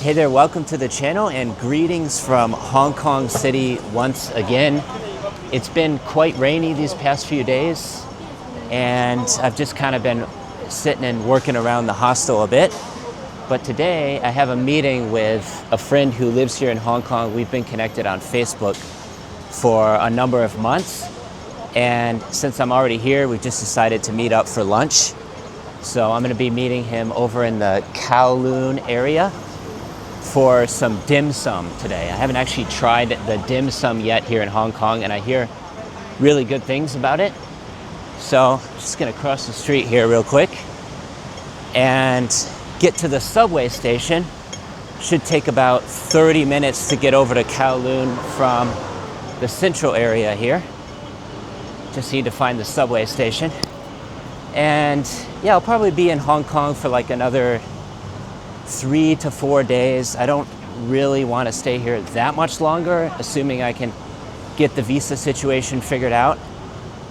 Hey there, welcome to the channel and greetings from Hong Kong City once again. It's been quite rainy these past few days and I've just kind of been sitting and working around the hostel a bit. But today I have a meeting with a friend who lives here in Hong Kong. We've been connected on Facebook for a number of months. And since I'm already here, we just decided to meet up for lunch. So I'm going to be meeting him over in the Kowloon area for some dim sum today. I haven't actually tried the dim sum yet here in Hong Kong, and I hear really good things about it. So I'm just going to cross the street here real quick and get to the subway station. Should take about 30 minutes to get over to Kowloon from the central area here. Just need to find the subway station. And yeah, I'll probably be in Hong Kong for like another 3 to 4 days. I don't really want to stay here that much longer, assuming I can get the visa situation figured out.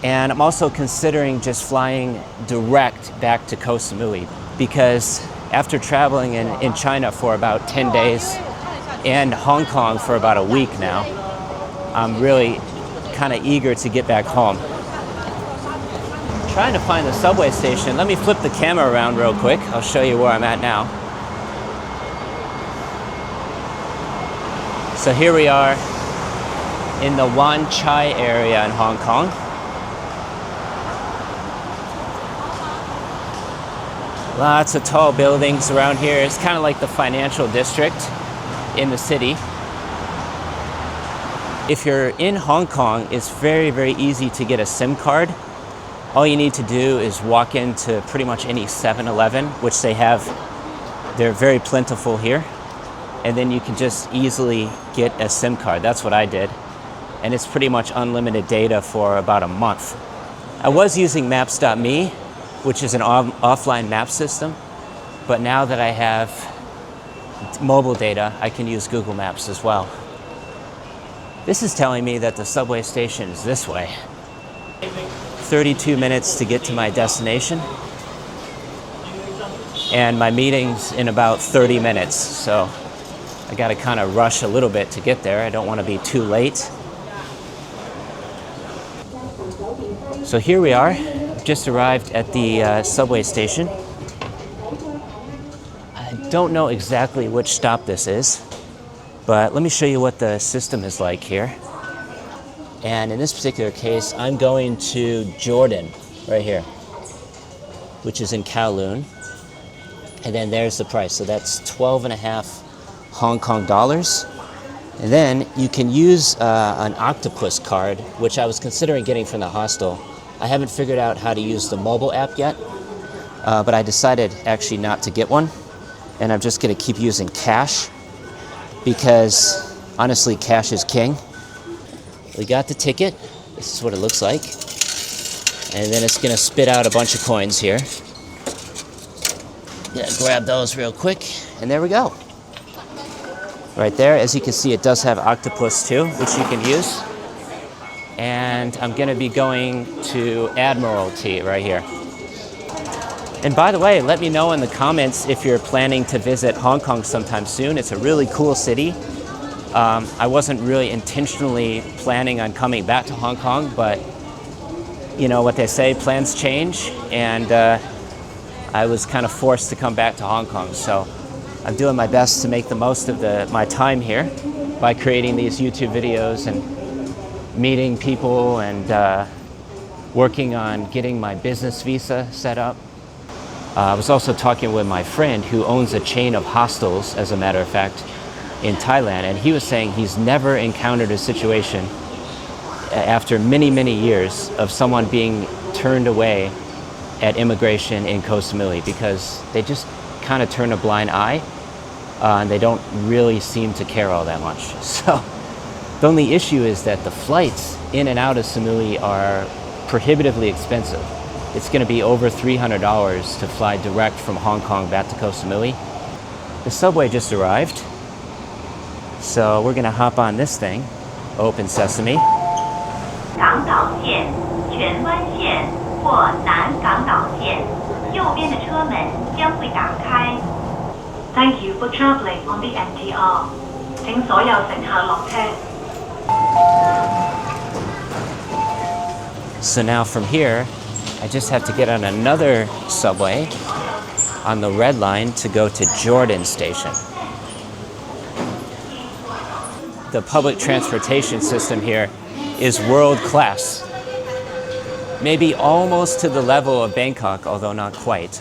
And I'm also considering just flying direct back to Koh Samui, because after traveling in China for about 10 days and Hong Kong for about a week now, I'm really kind of eager to get back home. Trying to find the subway station. Let me flip the camera around real quick. I'll show you where I'm at now. So here we are in the Wan Chai area in Hong Kong. Lots of tall buildings around here. It's kind of like the financial district in the city. If you're in Hong Kong, it's very, very easy to get a SIM card. All you need to do is walk into pretty much any 7-Eleven, which they have. They're very plentiful here. And then you can just easily get a SIM card. That's what I did. And it's pretty much unlimited data for about a month. I was using Maps.me, which is an offline map system. But now that I have mobile data, I can use Google Maps as well. This is telling me that the subway station is this way. 32 minutes to get to my destination. And my meeting's in about 30 minutes. So I got to kind of rush a little bit to get there. I don't want to be too late. So here we are. Just arrived at the subway station. I don't know exactly which stop this is, but let me show you what the system is like here. And in this particular case, I'm going to Jordan, right here, which is in Kowloon. And then there's the price. So that's 12.5 Hong Kong dollars. And then you can use an octopus card, which I was considering getting from the hostel. I haven't figured out how to use the mobile app yet, but I decided actually not to get one. And I'm just going to keep using cash because honestly, cash is king. We got the ticket. This is what it looks like. And then it's going to spit out a bunch of coins here. Gonna grab those real quick, and there we go. Right there, as you can see, it does have octopus too, which you can use. And I'm gonna be going to Admiralty right here. And by the way, let me know in the comments if you're planning to visit Hong Kong sometime soon. It's a really cool city. I wasn't really intentionally planning on coming back to Hong Kong, but you know what they say, plans change, and I was kind of forced to come back to Hong Kong. So I'm doing my best to make the most of my time here by creating these YouTube videos and meeting people and working on getting my business visa set up. I was also talking with my friend who owns a chain of hostels, as a matter of fact, in Thailand, and he was saying he's never encountered a situation after many, many years of someone being turned away at immigration in Koh Samui because they just kind of turn a blind eye and they don't really seem to care all that much. So the only issue is that the flights in and out of Samui are prohibitively expensive. It's going to be over $300 to fly direct from Hong Kong back to Koh Samui. The subway just arrived. So we're going to hop on this thing. Open sesame. 港岛线、荃湾线或南港岛线，右边的车门将会打开。Thank you for traveling on the MTR. 請所有乘客落車。 So now from here, I just have to get on another subway on the red line to go to Jordan Station. The public transportation system here is world class. Maybe almost to the level of Bangkok, although not quite.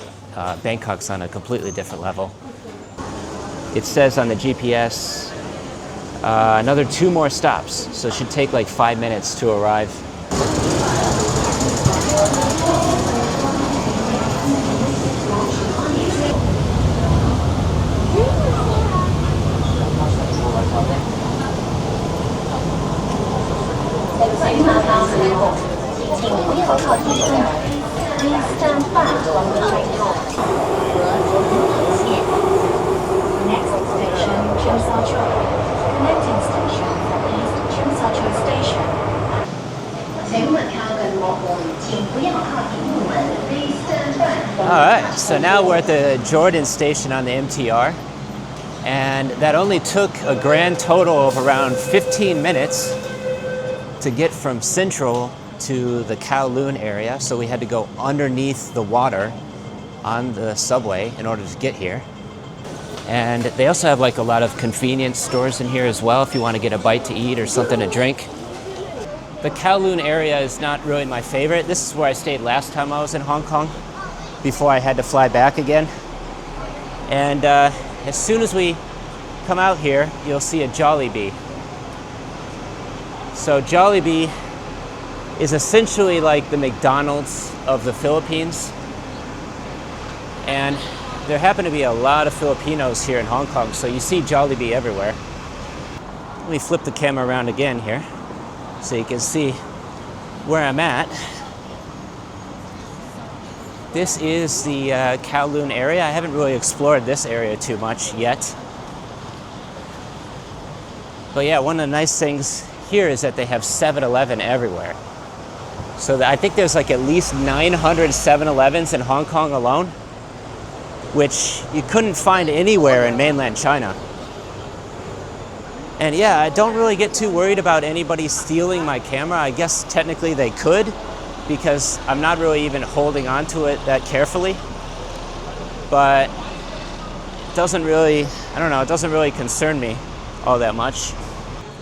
Bangkok's on a completely different level. It says on the GPS another 2 more stops, so it should take like 5 minutes to arrive. Alright, so now we're at the Jordan station on the MTR, and that only took a grand total of around 15 minutes to get from Central to the Kowloon area, so we had to go underneath the water on the subway in order to get here. And they also have like a lot of convenience stores in here as well if you want to get a bite to eat or something to drink. The Kowloon area is not really my favorite. This is where I stayed last time I was in Hong Kong before I had to fly back again. And as soon as we come out here, you'll see a Jollibee. So Jollibee is essentially like the McDonald's of the Philippines. And there happen to be a lot of Filipinos here in Hong Kong, so you see Jollibee everywhere. Let me flip the camera around again here so you can see where I'm at. This is the Kowloon area. I haven't really explored this area too much yet. But yeah, one of the nice things here is that they have 7-Eleven everywhere. So I think there's like at least 900 7-Elevens in Hong Kong alone, which you couldn't find anywhere in mainland China. And yeah, I don't really get too worried about anybody stealing my camera. I guess technically they could, because I'm not really even holding on to it that carefully. But it doesn't really, I don't know, it doesn't really concern me all that much.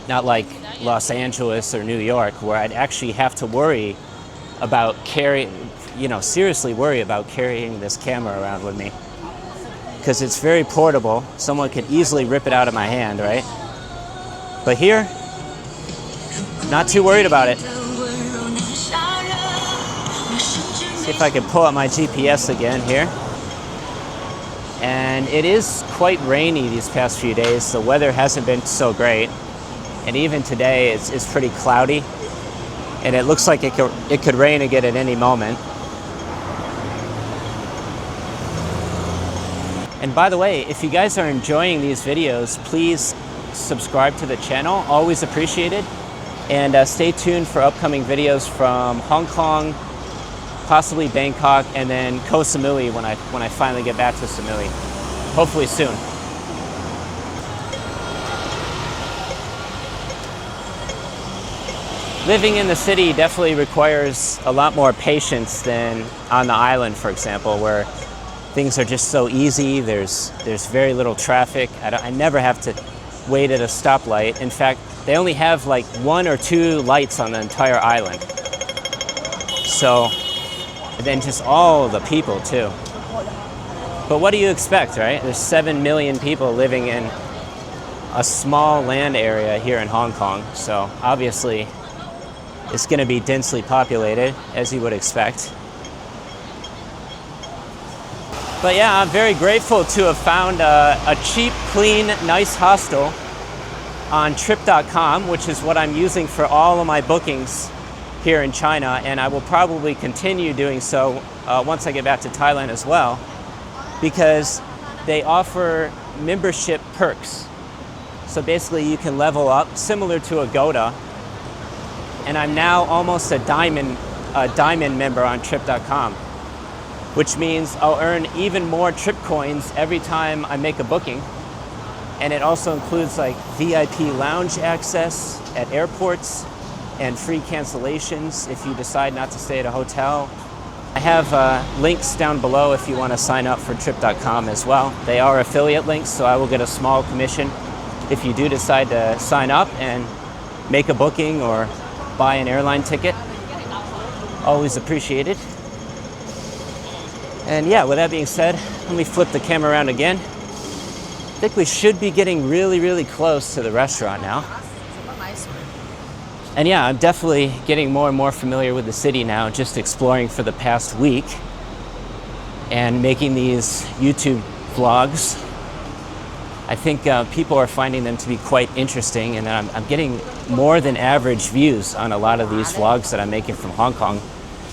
Not like Los Angeles or New York, where I'd actually have to worry about seriously worry about carrying this camera around with me. Because it's very portable. Someone could easily rip it out of my hand, right? But here, not too worried about it. See if I can pull up my GPS again here. And it is quite rainy these past few days. The weather hasn't been so great. And even today, it's pretty cloudy. And it looks like it could rain again at any moment. And by the way, if you guys are enjoying these videos, please subscribe to the channel. Always appreciated. And stay tuned for upcoming videos from Hong Kong, possibly Bangkok, and then Koh Samui when I finally get back to Samui. Hopefully soon. Living in the city definitely requires a lot more patience than on the island, for example, where things are just so easy. There's very little traffic. I never have to wait at a stoplight. In fact, they only have like 1 or 2 lights on the entire island. So, and then just all the people too. But what do you expect, right? There's 7 million people living in a small land area here in Hong Kong. So obviously, it's going to be densely populated, as you would expect. But yeah, I'm very grateful to have found a cheap, clean, nice hostel on Trip.com, which is what I'm using for all of my bookings here in China, and I will probably continue doing so once I get back to Thailand as well, because they offer membership perks. So basically you can level up, similar to Agoda, and I'm now almost a diamond member on Trip.com. which means I'll earn even more trip coins every time I make a booking. And it also includes like VIP lounge access at airports and free cancellations if you decide not to stay at a hotel. I have links down below if you want to sign up for trip.com as well. They are affiliate links, so I will get a small commission if you do decide to sign up and make a booking or buy an airline ticket. Always appreciated. And yeah, with that being said, let me flip the camera around again. I think we should be getting really, really close to the restaurant now. And yeah, I'm definitely getting more and more familiar with the city now, just exploring for the past week and making these YouTube vlogs. I think people are finding them to be quite interesting, and I'm getting more than average views on a lot of these vlogs that I'm making from Hong Kong.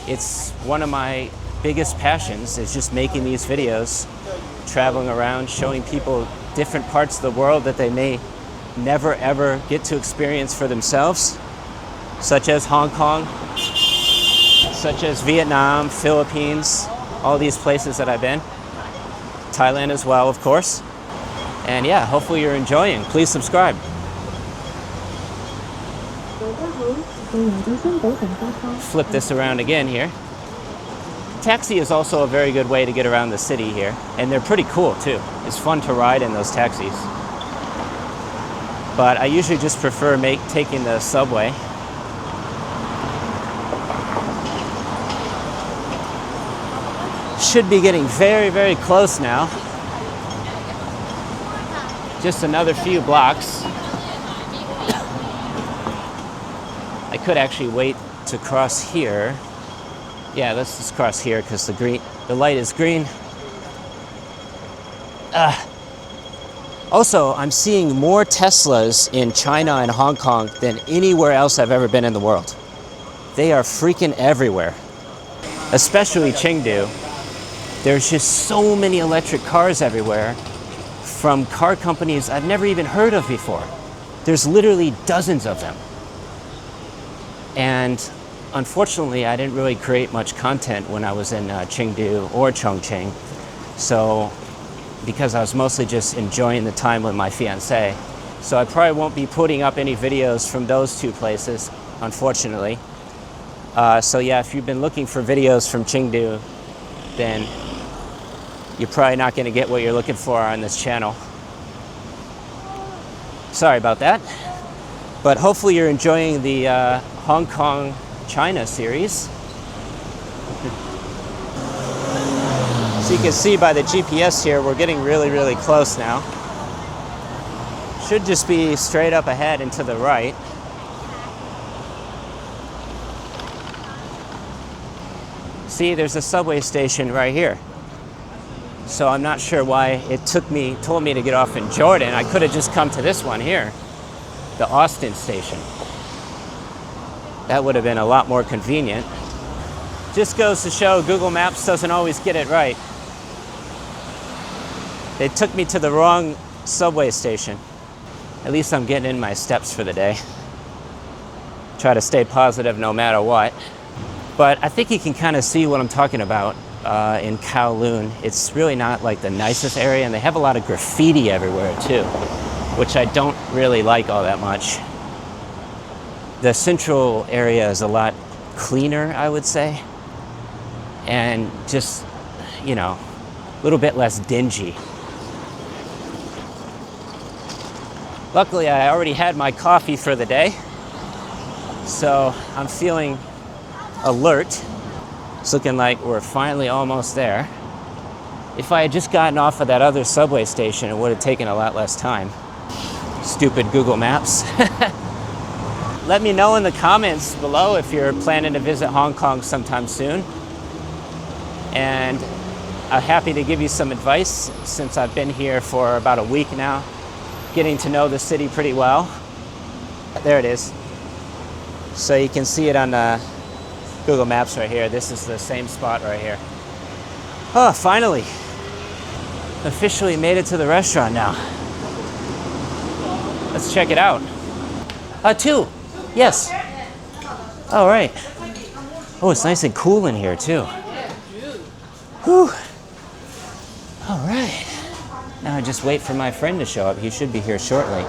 It's one of my biggest passions, is just making these videos, traveling around, showing people different parts of the world that they may never ever get to experience for themselves, such as Hong Kong, such as Vietnam, Philippines, all these places that I've been. Thailand as well, of course. And yeah, hopefully you're enjoying. Please subscribe. Flip this around again here. Taxi is also a very good way to get around the city here, and they're pretty cool too. It's fun to ride in those taxis. But I usually just prefer taking the subway. Should be getting very, very close now. Just another few blocks. I could actually wait to cross here. Yeah, let's just cross here because the light is green. Also, I'm seeing more Teslas in China and Hong Kong than anywhere else I've ever been in the world. They are freaking everywhere, especially Chengdu. There's just so many electric cars everywhere from car companies I've never even heard of before. There's literally dozens of them. And unfortunately, I didn't really create much content when I was in Chengdu or Chongqing. So, because I was mostly just enjoying the time with my fiance. So I probably won't be putting up any videos from those two places, unfortunately. So yeah, if you've been looking for videos from Chengdu, then you're probably not going to get what you're looking for on this channel. Sorry about that. But hopefully you're enjoying the Hong Kong China series. So you can see by the GPS here, we're getting really, really close now. Should just be straight up ahead and to the right. See, there's a subway station right here. So I'm not sure why it told me to get off in Jordan. I could have just come to this one here, the Austin station. That would have been a lot more convenient. Just goes to show Google Maps doesn't always get it right. They took me to the wrong subway station. At least I'm getting in my steps for the day. Try to stay positive no matter what. But I think you can kind of see what I'm talking about in Kowloon. It's really not like the nicest area, and they have a lot of graffiti everywhere too, which I don't really like all that much. The central area is a lot cleaner, I would say, and just, you know, a little bit less dingy. Luckily, I already had my coffee for the day, so I'm feeling alert. It's looking like we're finally almost there. If I had just gotten off of that other subway station, it would have taken a lot less time. Stupid Google Maps. Let me know in the comments below if you're planning to visit Hong Kong sometime soon. And I'm happy to give you some advice since I've been here for about a week now, getting to know the city pretty well. There it is. So you can see it on Google Maps right here. This is the same spot right here. Oh, finally. Officially made it to the restaurant now. Let's check it out. Two. Yes. All right. Oh, it's nice and cool in here too. Whew. All right. Now I just wait for my friend to show up. He should be here shortly.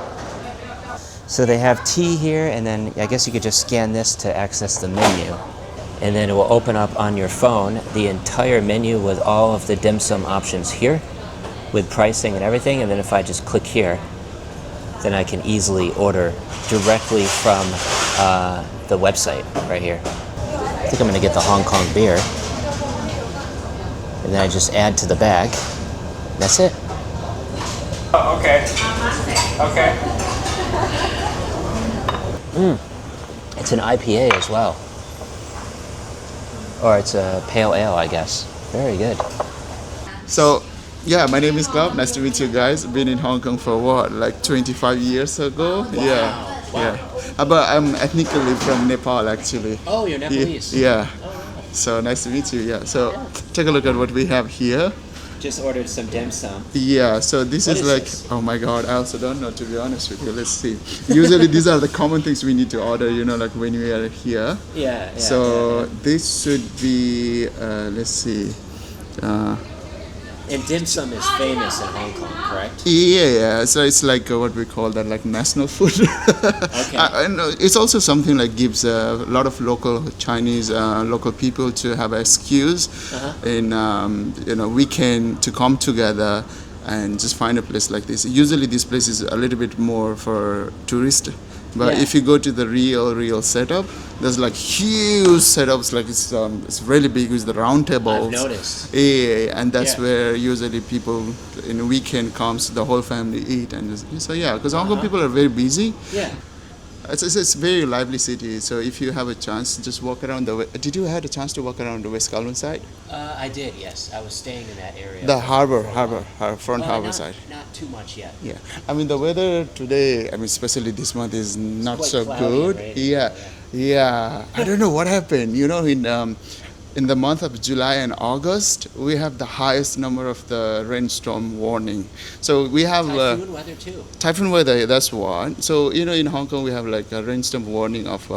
So they have tea here, and then I guess you could just scan this to access the menu. And then it will open up on your phone the entire menu with all of the dim sum options here, with pricing and everything. And then if I just click here, then I can easily order directly from the website right here. I think I'm gonna get the Hong Kong beer. And then I just add to the bag. That's it. Oh, okay. Okay. It's an IPA as well. Or it's a pale ale, I guess. Very good. So, yeah, my name is Club. Nice to meet you guys. Been in Hong Kong for what, like 25 years ago? Wow. Yeah. But I'm ethnically from Nepal, actually. Oh, you're Nepalese. Yeah. So nice to meet you. Yeah. So take a look at what we have here. Just ordered some dim sum. Yeah, so this What is is like, this? oh my god, I also don't know, to be honest with you. Let's see. Usually these are the common things we need to order, like when we are here. Yeah. So this should be, let's see. And dim sum is famous in Hong Kong, correct? Yeah. So it's like what we call that, like national food. Okay. And it's also something like gives a lot of local Chinese, local people to have an excuse in, weekend to come together and just find a place like this. Usually this place is a little bit more for tourists. But Yeah. if you go to the real setup, there's like huge setups, like it's really big with the round tables. I've noticed. Yeah, and that's Yeah. where usually people in a weekend comes, the whole family eat, and so yeah, because Hong Kong people are very busy. Yeah. It's a very lively city. So if you have a chance, just walk around Did you have a chance to walk around the West Kowloon side? I did, yes. I was staying in that area. The front harbor not, side. Not too much yet. Yeah, I mean the weather today, especially this month, is not quite so cloudy and good. rainy, Yeah. I don't know what happened. In the month of July and August, we have the highest number of the rainstorm warning. So we have Typhoon weather too. typhoon weather. That's one. So in Hong Kong we have like a rainstorm warning of.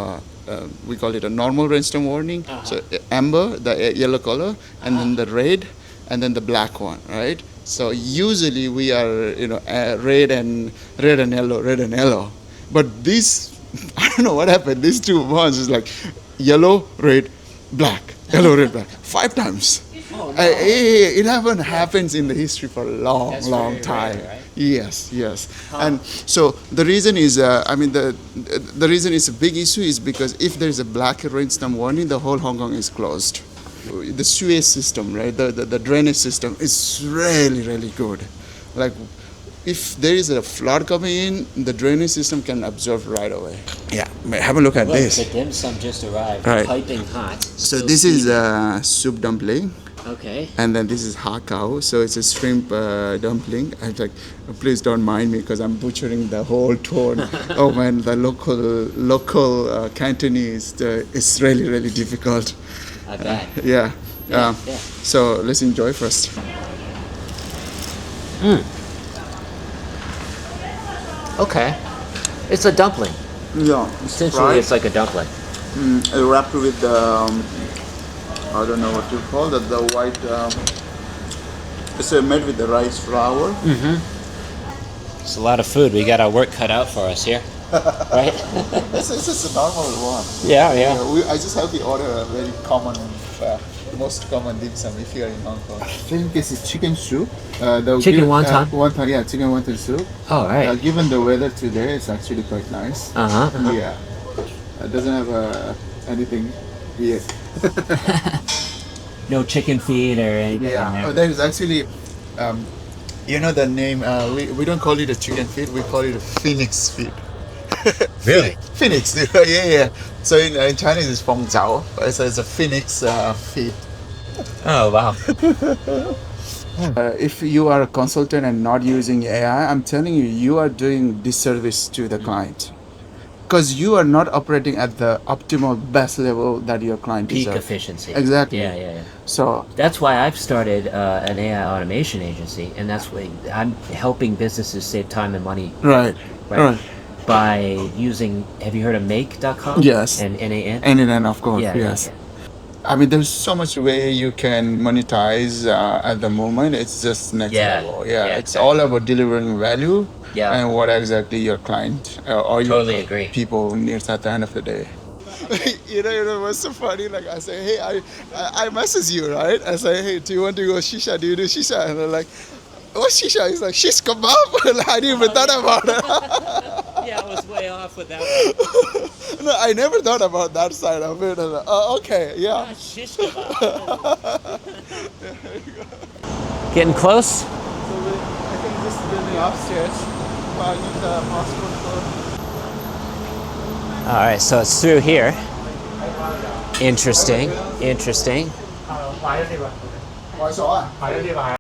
We call it a normal rainstorm warning. So amber, the yellow color, and then the red, and then the black one, right? So usually we are, red and yellow. But this, I don't know what happened. These 2 months is like yellow, red, black, yellow, red, black, 5 times. Oh, no. It happens in the history for a long That's very time. rare, right? Yes. And so the reason is, the reason it's a big issue is because if there's a black rainstorm warning, the whole Hong Kong is closed. The sewage system, right, the drainage system is really good. Like, if there is a flood coming in, the drainage system can absorb right away. Yeah, have a look at Look, this. the dim sum just arrived. Right. Piping hot. So Still this is steaming. soup dumpling. Okay. And then this is ha cow, so it's a shrimp dumpling. I'm like, please don't mind me because I'm butchering the whole tone. Oh man, the local Cantonese is really difficult. I bet. Yeah. Yeah. So let's enjoy first. Okay. It's a dumpling. Yeah. Essentially, it's like a dumpling. Wrapped with I don't know what you call that. The white. It's made with the rice flour. It's a lot of food. We got our work cut out for us here. Right? It's just a normal one. Yeah. I just have to order a very common, most common dim sum if you are in Hong Kong. I think this is chicken soup. Chicken wonton? Wonton, yeah, chicken wonton soup. All right. Given the weather today, it's actually quite nice. Yeah. It doesn't have anything weird. No chicken feet or anything. Yeah. There's actually, the name, we don't call it a chicken feet, we call it a phoenix feet. Really? Phoenix, yeah. So in Chinese it's feng zhao, so it's a phoenix feet. Oh, wow. If you are a consultant and not using AI, I'm telling you, you are doing disservice to the client. Because you are not operating at the optimal best level that your client Peak deserves. efficiency. Exactly. Yeah. So That's why I've started an AI automation agency, and that's why I'm helping businesses save time and money right. by using. Have you heard of Make.com? Yes. And NAN. And then of course, Yeah. yes. I mean, there's so much way you can monetize at the moment. It's just next Yeah. level. Yeah, It's all about delivering value Yeah. and what exactly your client or Totally your agree. people needs at the end of the day. You know what's so funny? Like I say, hey, I message you, right? I say, hey, do you want to go shisha? Do you do shisha? And they're like, what's shisha? He's like, shish kebab. I didn't even thought about it. Yeah, I was way off with that one. No, I never thought about that side of it. And, okay, yeah. Shish kebab. Getting close? So I think this building upstairs. I need the passport code. All right, so it's through here. Interesting. 買咗碟啊！買咗碟啊！